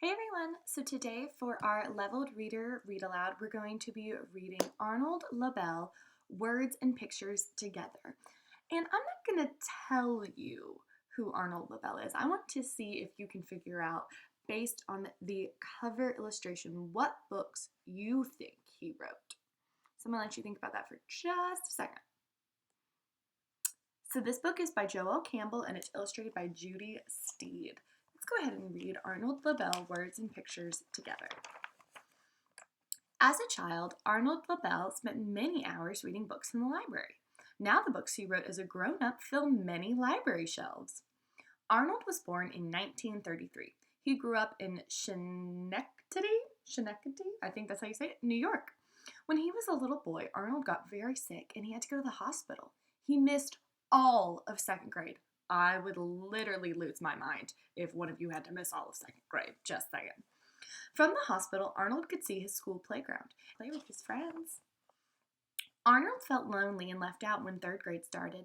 Hey everyone! So today for our leveled reader read aloud, we're going to be reading Arnold Lobel, Words and Pictures Together. And I'm not going to tell you who Arnold Lobel is. I want to see if you can figure out, based on the cover illustration, what books you think he wrote. So I'm going to let you think about that for just a second. So this book is by Joel Campbell and it's illustrated by Judy Steed. Let's go ahead and read Arnold Lobel, Words and Pictures Together. As a child, Arnold Lobel spent many hours reading books in the library. Now the books he wrote as a grown-up fill many library shelves. Arnold was born in 1933. He grew up in Schenectady, I think that's how you say it, New York. When he was a little boy, Arnold got very sick and he had to go to the hospital. He missed all of second grade. I would literally lose my mind if one of you had to miss all of second grade, just saying. From the hospital, Arnold could see his school playground, play with his friends. Arnold felt lonely and left out when third grade started.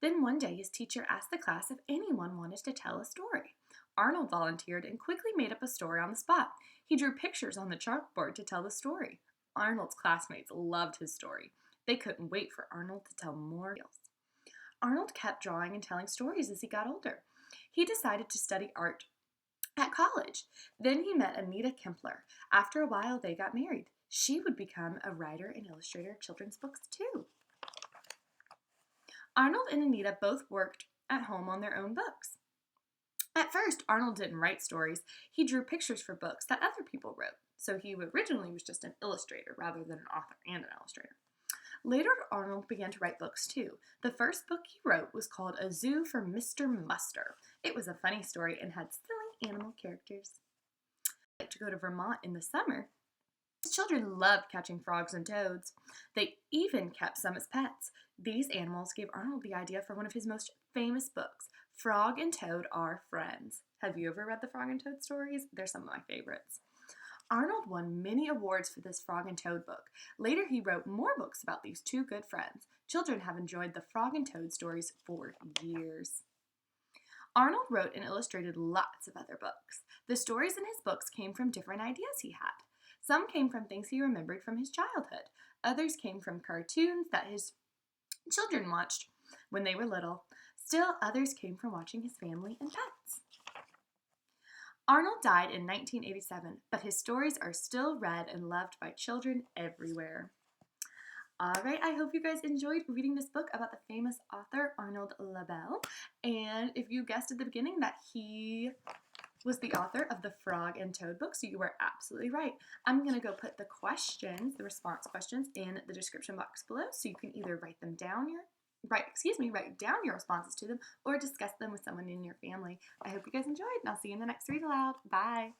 Then one day, his teacher asked the class if anyone wanted to tell a story. Arnold volunteered and quickly made up a story on the spot. He drew pictures on the chalkboard to tell the story. Arnold's classmates loved his story. They couldn't wait for Arnold to tell more tales. Arnold kept drawing and telling stories as he got older. He decided to study art at college. Then he met Anita Kempler. After a while, they got married. She would become a writer and illustrator of children's books, too. Arnold and Anita both worked at home on their own books. At first, Arnold didn't write stories. He drew pictures for books that other people wrote. So he originally was just an illustrator rather than an author and an illustrator. Later, Arnold began to write books too. The first book he wrote was called A Zoo for Mr. Muster. It was a funny story and had silly animal characters. He liked to go to Vermont in the summer. His children loved catching frogs and toads. They even kept some as pets. These animals gave Arnold the idea for one of his most famous books, Frog and Toad Are Friends. Have you ever read the Frog and Toad stories? They're some of my favorites. Arnold won many awards for this Frog and Toad book. Later, he wrote more books about these two good friends. Children have enjoyed the Frog and Toad stories for years. Arnold wrote and illustrated lots of other books. The stories in his books came from different ideas he had. Some came from things he remembered from his childhood. Others came from cartoons that his children watched when they were little. Still, others came from watching his family and pets. Arnold died in 1987, but his stories are still read and loved by children everywhere. Alright, I hope you guys enjoyed reading this book about the famous author Arnold Lobel. And if you guessed at the beginning that he was the author of the Frog and Toad book, so you were absolutely right. I'm going to go put the questions, the response questions, in the description box below, so you can either write down your responses to them or discuss them with someone in your family. I hope you guys enjoyed, and I'll see you in the next read aloud. Bye!